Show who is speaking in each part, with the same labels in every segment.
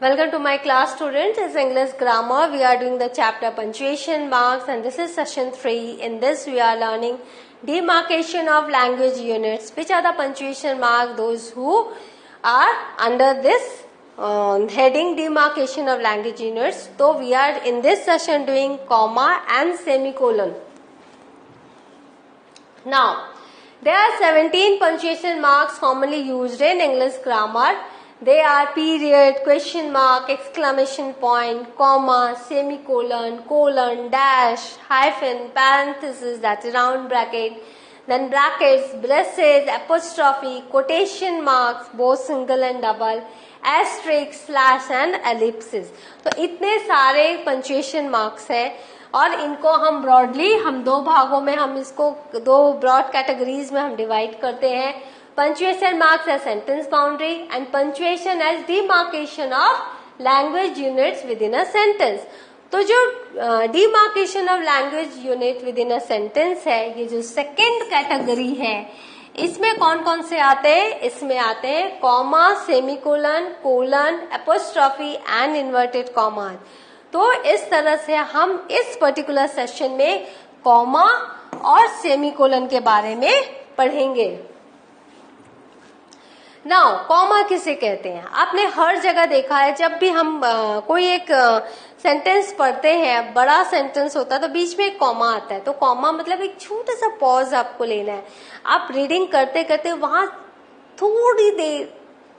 Speaker 1: Welcome to my class, students. It's English grammar. We are doing the chapter punctuation marks, and this is session 3. In this we are learning demarcation of language units. Which are the punctuation marks? Those who are under this heading demarcation of language units. So we are in this session doing comma and semicolon. Now there are 17 punctuation marks commonly used in English grammar. They are period, question mark, exclamation point, comma, semicolon, colon, dash, hyphen, parenthesis, that's a round bracket, then brackets, braces, apostrophe, quotation marks, both single and double, asterisk, slash and ellipses. तो इतने सारे punctuation marks हैं और इनको हम broadly दो भागों में हम इसको दो ब्रॉड कैटेगरीज में हम डिवाइड करते हैं. Punctuation marks as sentence boundary and punctuation as demarcation of language units within a sentence. तो जो demarcation of language unit within a sentence है, ये जो second category है, इसमें कौन कौन से आते हैं? इसमें आते हैं comma, semicolon, colon, apostrophe and inverted commas. तो इस तरह से हम इस पर्टिकुलर सेशन में comma और semicolon के बारे में पढ़ेंगे. नाउ कॉमा किसे कहते हैं? आपने हर जगह देखा है, जब भी हम कोई एक सेंटेंस पढ़ते हैं, बड़ा सेंटेंस होता है तो बीच में एक कॉमा आता है. तो कॉमा मतलब एक छोटा सा पॉज आपको लेना है. आप रीडिंग करते करते वहां थोड़ी देर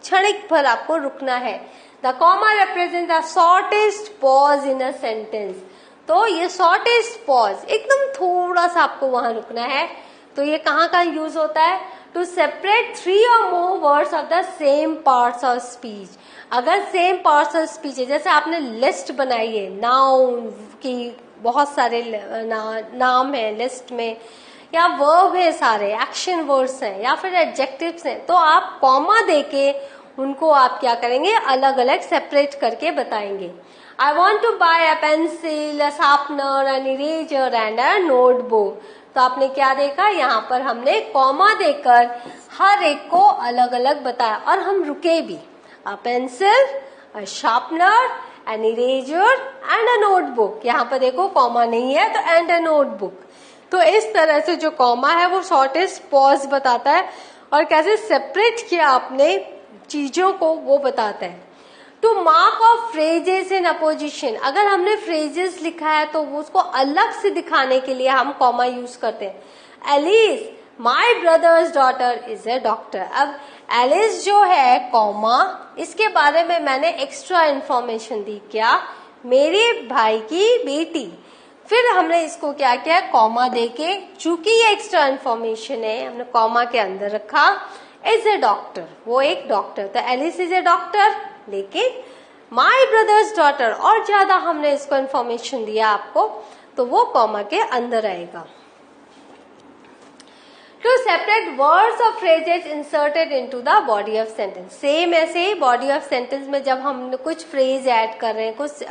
Speaker 1: क्षणिक भर आपको रुकना है. The comma represent the shortest pause in a sentence. तो ये शॉर्टेस्ट पॉज एकदम थोड़ा सा आपको वहां रुकना है. तो ये कहाँ का यूज होता है? To separate 3 or more words of the same parts of speech. अगर सेम पार्ट्स ऑफ स्पीच है, जैसे आपने लिस्ट बनाई है नाउन की, बहुत सारे नाम है लिस्ट में, या वर्ब है, सारे एक्शन वर्ड्स हैं या फिर एडजेक्टिव्स हैं, तो आप कॉमा देके उनको आप क्या करेंगे? अलग अलग सेपरेट करके बताएंगे. I want to buy a pencil, a sharpener, an eraser and a notebook. तो आपने क्या देखा? यहाँ पर हमने कॉमा देकर हर एक को अलग अलग बताया और हम रुके भी. अ pencil, a sharpener, an eraser and a notebook. यहाँ पर देखो कॉमा नहीं है तो एंड अ नोटबुक. तो इस तरह से जो कॉमा है वो शॉर्टेस्ट पॉज बताता है और कैसे सेपरेट किया आपने चीजों को वो बताता है. To mark off phrases in apposition. अगर हमने फ्रेजेस लिखा है तो उसको अलग से दिखाने के लिए हम कॉमा यूज करते हैं. Alice, my brother's daughter is a doctor. अब एलिस जो है कॉमा, इसके बारे में मैंने एक्स्ट्रा इन्फॉर्मेशन दी. क्या? मेरे भाई की बेटी. फिर हमने इसको क्या किया? कॉमा देके, चूंकि ये एक्स्ट्रा इन्फॉर्मेशन है, हमने कॉमा के अंदर रखा. इज ए डॉक्टर, वो एक डॉक्टर. तो एलिस इज ए डॉक्टर, लेकिन माई ब्रदर्स डॉटर और ज्यादा हमने इसको इन्फॉर्मेशन दिया आपको, तो वो कॉमा के अंदर आएगा. टू सेपरेट वर्ड्स और phrases inserted into the body of sentence. Same ऐसे ही बॉडी ऑफ सेंटेंस में जब हम कुछ फ्रेज ऐड कर रहे हैं, कुछ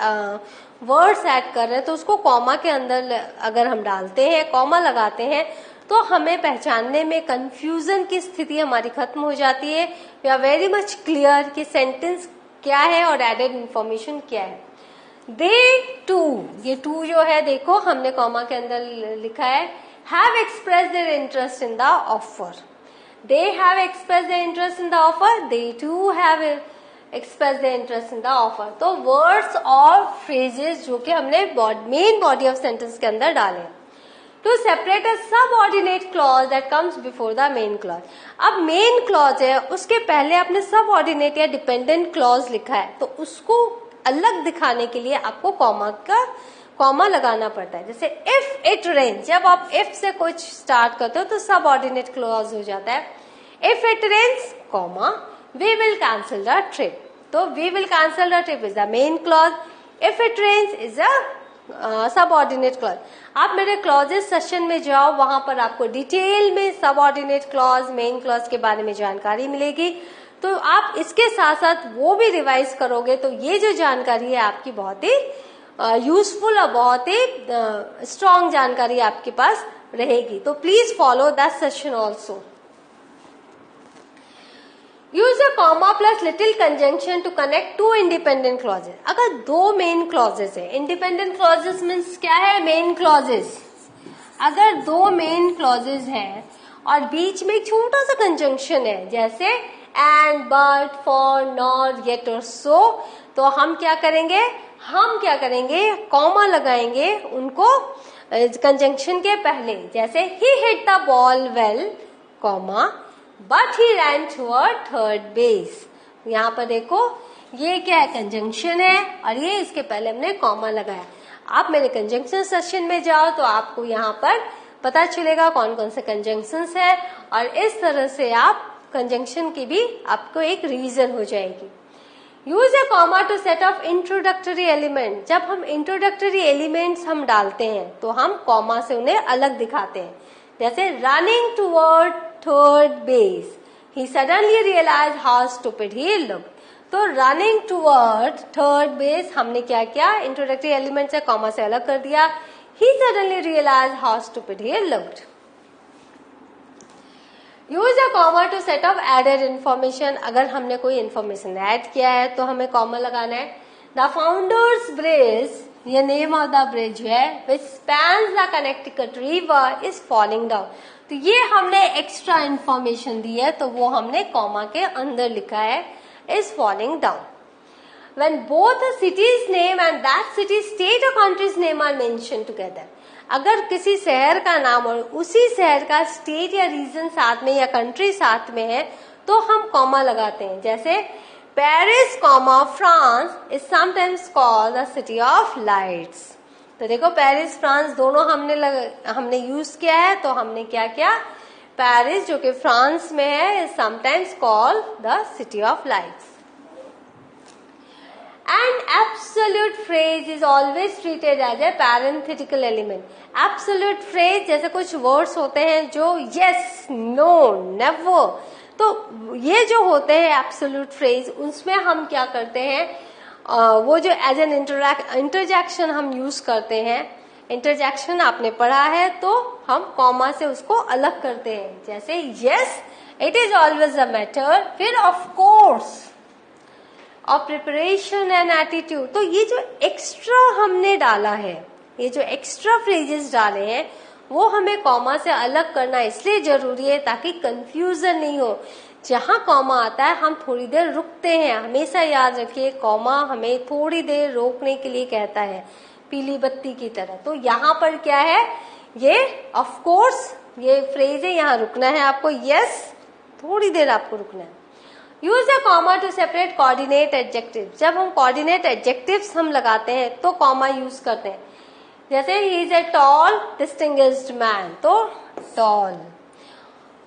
Speaker 1: वर्ड्स ऐड कर रहे हैं, तो उसको कॉमा के अंदर अगर हम डालते हैं, कॉमा लगाते हैं, तो हमें पहचानने में कंफ्यूजन की स्थिति हमारी खत्म हो जाती है. We are very much clear कि सेंटेंस क्या है और एडेड इंफॉर्मेशन क्या है. दे टू, ये टू जो है देखो हमने कॉमा के अंदर लिखा है, have express their interest in the offer. They have express their interest in the offer, they too have express their interest in the offer. तो वर्ड्स और फ्रेजेस जो कि हमने मेन बॉडी ऑफ सेंटेंस के अंदर डाले. To separate a subordinate clause that comes before the main clause. अब main clause है, उसके पहले आपने सबऑर्डिनेट या डिपेंडेंट क्लॉज लिखा है, तो उसको अलग दिखाने के लिए आपको कॉमा लगाना पड़ता है. जैसे इफ इट रेन्स, जब आप इफ से कुछ स्टार्ट करते हो तो सबऑर्डिनेट क्लॉज हो जाता है. If it rains, comma, we will cancel the trip. तो we will cancel the trip is the main clause. If it rains is a subordinate clause. आप मेरे क्लॉजेस सेशन में जाओ, वहां पर आपको डिटेल में सबऑर्डिनेट क्लॉज, मेन क्लॉज के बारे में जानकारी मिलेगी. तो आप इसके साथ साथ वो भी रिवाइज करोगे तो ये जो जानकारी है आपकी बहुत ही यूजफुल और बहुत ही स्ट्रॉन्ग जानकारी आपके पास रहेगी. तो please follow that session also. Use a comma plus little conjunction to connect two independent clauses. अगर दो मेन क्लॉजेस है, इंडिपेंडेंट क्लॉजेस मीन्स क्या है, मेन क्लॉजेस। अगर दो मेन क्लॉजेस हैं और बीच में एक छोटा सा कंजंक्शन है, जैसे and, but, for, nor, yet और सो, तो हम क्या करेंगे, कॉमा लगाएंगे उनको कंजंक्शन के पहले। जैसे he hit the ball well, comma, but he ran toward third base. यहाँ पर देखो ये क्या है, कंजंक्शन है और ये इसके पहले हमने कॉमा लगाया। आप मेरे कंजंक्शन सेशन में जाओ तो आपको यहाँ पर पता चलेगा कौन कौन से कंजंक्शंस है, और इस तरह से आप कंजंक्शन की भी आपको एक रीजन हो जाएगी। Use A comma to set of introductory element. जब हम इंट्रोडक्टरी एलिमेंट्स हम डालते हैं तो हम कॉमा से उन्हें अलग दिखाते हैं। जैसे running toward third base, he suddenly realise how stupid he looked. तो रनिंग टुवर्ड थर्ड बेस हमने क्या किया, इंट्रोडक्टरी एलिमेंट से कॉमा से अलग कर दिया। He suddenly realise how stupid he looked. Use a comma to set off added information. अगर हमने कोई इन्फॉर्मेशन ऐड किया है तो हमें कॉमा लगाना है। द फाउंडर्स ब्रिज, ये नेम ऑफ द ब्रिज है, which spans the Connecticut river is falling down. तो ये हमने एक्स्ट्रा इन्फॉर्मेशन दी है तो वो हमने कॉमा के अंदर लिखा है, is falling down. When both a city's name and that city's state or country's name are mentioned together, अगर किसी शहर का नाम और उसी शहर का स्टेट या रीजन साथ में या कंट्री साथ में है तो हम कॉमा लगाते हैं। जैसे Paris comma France is sometimes called the city of lights. तो देखो पेरिस फ्रांस दोनों हमने यूज किया है, तो हमने क्या किया, पेरिस जो कि फ्रांस में है is sometimes called the city of lights. And absolute phrase is always treated as a parenthetical element. Absolute phrase जैसे कुछ words होते हैं जो yes, no, never, तो ये जो होते हैं absolute phrase, उसमें हम क्या करते हैं, वो जो as an interjection हम use करते हैं, interjection आपने पढ़ा है तो हम कॉमा से उसको अलग करते हैं। जैसे yes, it is always a matter, फिर of course और प्रिपरेशन एंड एटीट्यूड। तो ये जो एक्स्ट्रा हमने डाला है, ये जो एक्स्ट्रा फ्रेजेस डाले हैं वो हमें कॉमा से अलग करना इसलिए जरूरी है ताकि कंफ्यूजन नहीं हो। जहां कॉमा आता है हम थोड़ी देर रुकते हैं, हमेशा याद रखिए कॉमा हमें थोड़ी देर रोकने के लिए कहता है, पीली बत्ती की तरह। तो यहाँ पर क्या है, ये ऑफ कोर्स ये फ्रेज है, यहाँ रुकना है आपको, यस थोड़ी देर आपको रुकना है। Use a comma to separate coordinate adjective. जब हम कोऑर्डिनेट एडजेक्टिव्स हम लगाते हैं तो कॉमा यूज करते हैं। जैसे he is a tall distinguished man, तो टॉल,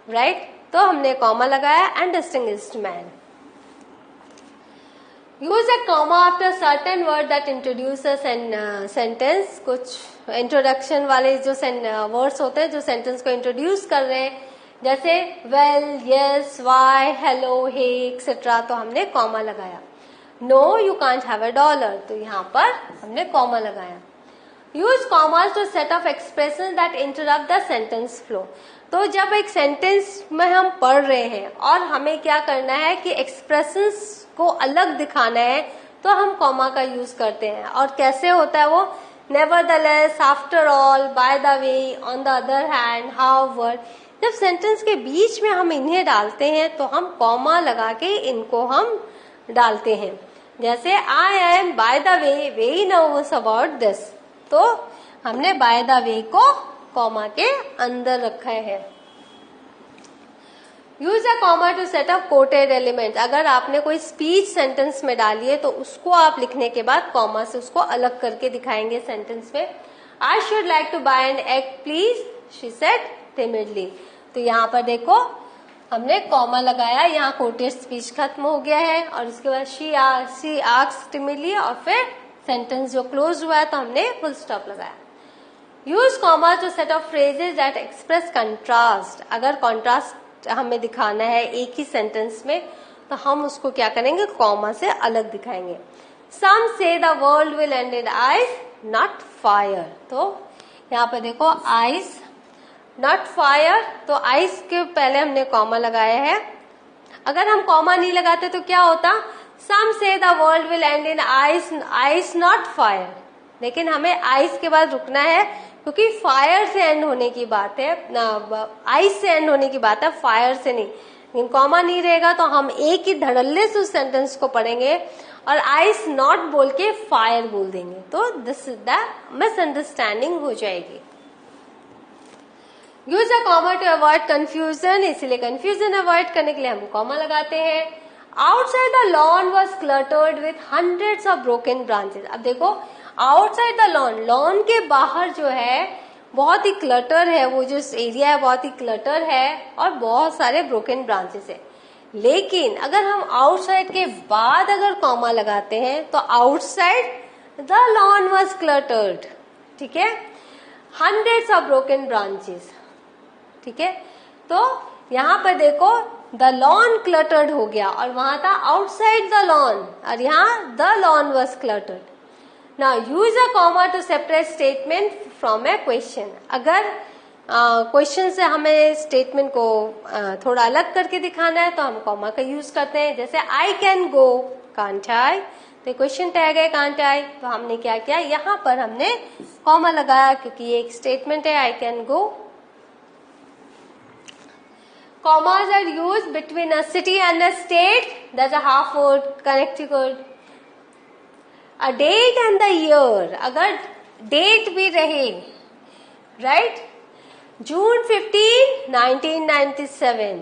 Speaker 1: राइट, तो हमने कॉमा लगाया and distinguished man. Use a comma after certain word that introduces an sentence. कुछ इंट्रोडक्शन वाले जो वर्ड्स होते हैं जो सेंटेंस को इंट्रोड्यूस कर रहे हैं, जैसे well, yes, why, hello, hey etcetera, तो हमने कॉमा लगाया। No you can't have a dollar, तो यहाँ पर हमने कॉमा लगाया। Use commas to set off expression that interrupt the sentence flow. तो जब एक सेंटेंस में हम पढ़ रहे हैं और हमें क्या करना है कि एक्सप्रेशंस को अलग दिखाना है तो हम कॉमा का यूज करते हैं। और कैसे होता है वो, nevertheless, after all, by the way, on the other hand, however. जब सेंटेंस के बीच में हम इन्हें डालते हैं तो हम कॉमा लगा के इनको हम डालते हैं। जैसे I am by the way very nervous about this, तो हमने बाय द वे को कॉमा के अंदर रखा है। Use a comma to set up coated element. अगर आपने कोई स्पीच सेंटेंस में डाली है तो उसको आप लिखने के बाद कॉमा से उसको अलग करके दिखाएंगे सेंटेंस में। I should like to buy an egg please, she said timidly. तो यहाँ पर देखो हमने कॉमा लगाया, यहाँ कोटेड स्पीच खत्म हो गया है और उसके बाद शी आस्क्ड टिमिडली और फिर सेंटेंस जो क्लोज हुआ है तो हमने फुल स्टॉप लगाया। Use comma to set of phrases that express contrast. अगर कॉन्ट्रास्ट हमें दिखाना है एक ही सेंटेंस में तो हम उसको क्या करेंगे, कॉमा से अलग दिखाएंगे। सम से the world will and in ice not fire. तो यहाँ पर देखो आइस नॉट फायर, तो आइस के पहले हमने कॉमा लगाया है अगर हम कॉमा नहीं लगाते तो क्या होता, सम से the world will and in ice not fire, लेकिन हमें आइस के बाद रुकना है क्योंकि फायर से एंड होने की बात है, आइस से एंड होने की बात है, फायर से नहीं। लेकिन कॉमा नहीं रहेगा तो हम एक ही धड़ल्ले से उस सेंटेंस को पढ़ेंगे और आइस नॉट बोल के फायर बोल देंगे, तो दिस इज द मिसअंडरस्टैंडिंग हो जाएगी। Use a comma to avoid confusion, इसीलिए कंफ्यूजन अवॉइड करने के लिए हम कॉमा लगाते हैं। Outside the lawn was cluttered with hundreds of broken branches. अब देखो आउटसाइड द लॉन, लॉन के बाहर जो है बहुत ही क्लटर है, वो जो एरिया है बहुत ही क्लटर है और बहुत सारे ब्रोकन ब्रांचेस है। लेकिन अगर हम आउटसाइड के बाद अगर कॉमा लगाते हैं तो outside the lawn was cluttered, ठीक है, हंड्रेड्स ऑफ ब्रोकन ब्रांचेस, ठीक है। तो यहाँ पर देखो द लॉन क्लटर्ड हो गया और वहां था आउटसाइड द लॉन और यहाँ the lawn was cluttered. Now use a comma to separate statement from A question. अगर क्वेश्चन से हमें स्टेटमेंट को थोड़ा अलग करके दिखाना है तो हम कॉमा का यूज करते हैं। जैसे I can go, can't I, तो क्वेश्चन टैग है कांट आई, तो हमने क्या किया, यहाँ पर हमने कॉमा लगाया क्योंकि ये एक स्टेटमेंट है, I can go. Commas are used between a city and a state. That's a half word, connecting word. A date and the year. अगर date भी रहे, right? June 15, 1997.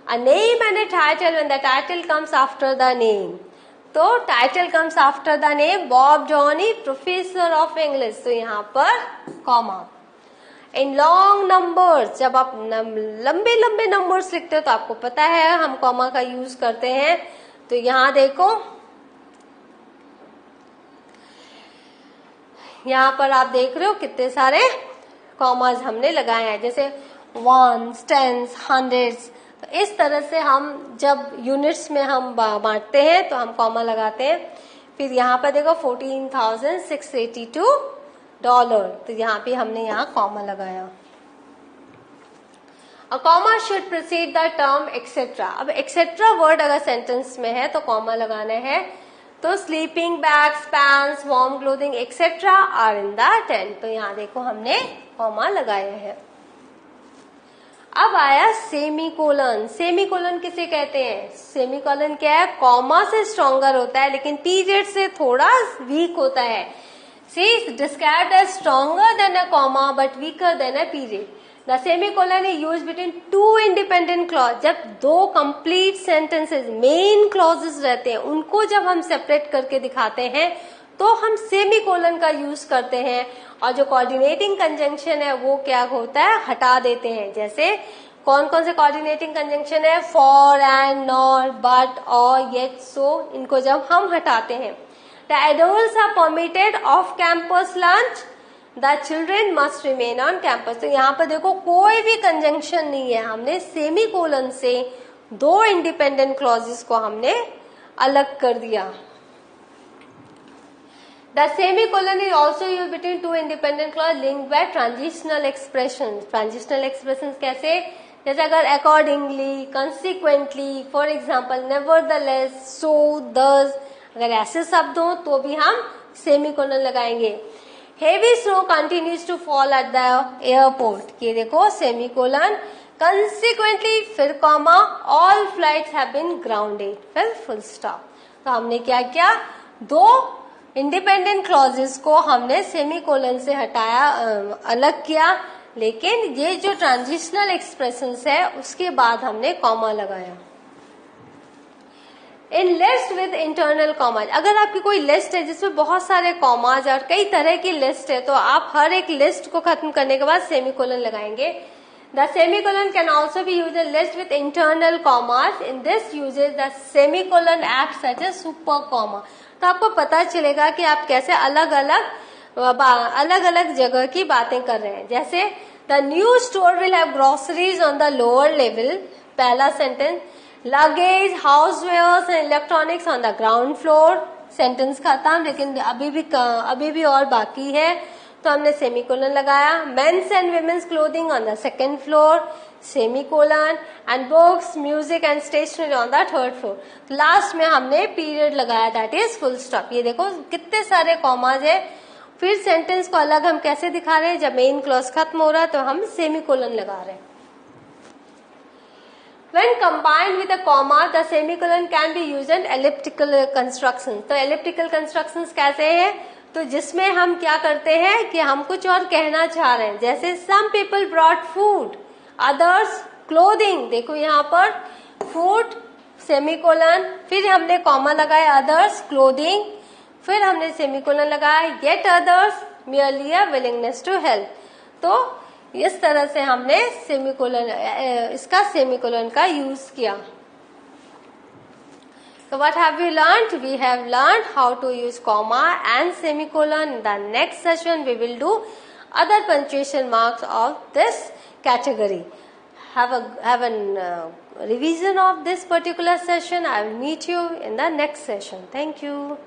Speaker 1: A name and a title when the title comes after the name. तो title comes after the name. Bob Johnny, professor of English. तो यहाँ पर comma. In long numbers, जब आप लंबे लंबे नंबर्स लिखते हो तो आपको पता है हम कॉमा का यूज करते हैं। तो यहाँ देखो, यहाँ पर आप देख रहे हो कितने सारे कॉमास हमने लगाए हैं, जैसे वंस, टेंस, हंड्रेड्स। तो इस तरह से हम जब यूनिट्स में हम बांटते हैं तो हम कॉमा लगाते हैं। फिर यहाँ पर देखो $14,682, तो यहाँ पे हमने यहाँ कॉमा लगाया। A comma should precede the term etcetera. अब एक्सेट्रा वर्ड अगर सेंटेंस में है तो कॉमा लगाना है। तो sleeping bags, pants, warm clothing etcetera are in the tent. तो यहाँ देखो हमने कॉमा लगाया है। अब आया सेमीकोलन। सेमीकोलन किसे कहते हैं? सेमीकोलन क्या है? कॉमा से स्ट्रॉन्गर होता है लेकिन पीरियड से थोड़ा वीक होता है। See, is described as stronger than a comma but weaker than a period. The semicolon is used between two independent clauses. जब दो complete sentences, main clauses रहते हैं, उनको जब हम separate करके दिखाते हैं तो हम semicolon का use करते हैं और जो coordinating conjunction है वो क्या होता है, हटा देते हैं। जैसे कौन कौन से coordinating conjunction है? for, and, nor, but, or, yet, so, इनको जब हम हटाते हैं। The adults are permitted off campus lunch. The children must remain on campus. तो यहाँ पर देखो कोई भी कंजंक्शन नहीं है, हमने सेमीकोलन से दो इंडिपेंडेंट क्लॉजेस को हमने अलग कर दिया। The semicolon is also used between two independent clauses linked by transitional expressions. Transitional expressions कैसे? जैसे अगर accordingly, consequently, for example, nevertheless, so, thus, अगर ऐसे शब्द हो तो भी हम सेमीकोलन लगाएंगे। Heavy snow continues to fall at the airport, ये देखो सेमीकोलन, कंसिक्वेंटली फिर comma, all flights have been grounded, फिर फुल स्टॉप। तो हमने क्या किया, दो इंडिपेंडेंट क्लॉजेस को हमने सेमीकोलन से हटाया, अलग किया, लेकिन ये जो ट्रांजिशनल एक्सप्रेशंस है उसके बाद हमने कॉमा लगाया। इन लिस्ट विद इंटरनल कॉमाज, अगर आपकी कोई लिस्ट है जिसमें बहुत सारे कॉमाज और कई तरह की लिस्ट है तो आप हर एक लिस्ट को खत्म करने के बाद सेमीकोलन लगाएंगे। The semicolon can also be used in list with internal commas. In this usage the semicolon acts as a super comma. तो आपको पता चलेगा कि आप कैसे अलग अलग जगह की बातें कर रहे हैं। जैसे the new store will have groceries on the lower level, पहला सेंटेंस। Luggage, housewares and electronics on the ground floor, sentence खत्म, लेकिन अभी भी और बाकी है। तो हमने सेमीकोलन लगाया. Men's and women's clothing on the second floor, semicolon, and books, music and stationery on the third floor. Last में हमने पीरियड लगाया, दैट इज फुल स्टॉप. ये देखो कितने सारे कॉमाज है. फिर सेंटेंस को अलग हम कैसे दिखा रहे हैं, जब मेन क्लॉज खत्म हो रहा है तो हम सेमीकोलन लगा रहे हैं. When combined with a comma, the semicolon can be used in elliptical constructions. तो elliptical constructions कैसे हैं, तो जिसमें हम क्या करते हैं कि हम कुछ और कहना चाह रहे हैं, जैसे some people brought food, others clothing. देखो यहाँ पर food सेमीकोलन, फिर हमने कॉमा लगाया others clothing, फिर हमने सेमीकोलन लगाया yet others merely a willingness to help. तो इस तरह से हमने सेमीकोलन, इसका सेमीकोलन का यूज किया. So what have we learned? We have learned how to use comma and semicolon. In the next session we will do other punctuation marks of this category. Have a revision of this particular session. I will meet you in the next session. Thank you.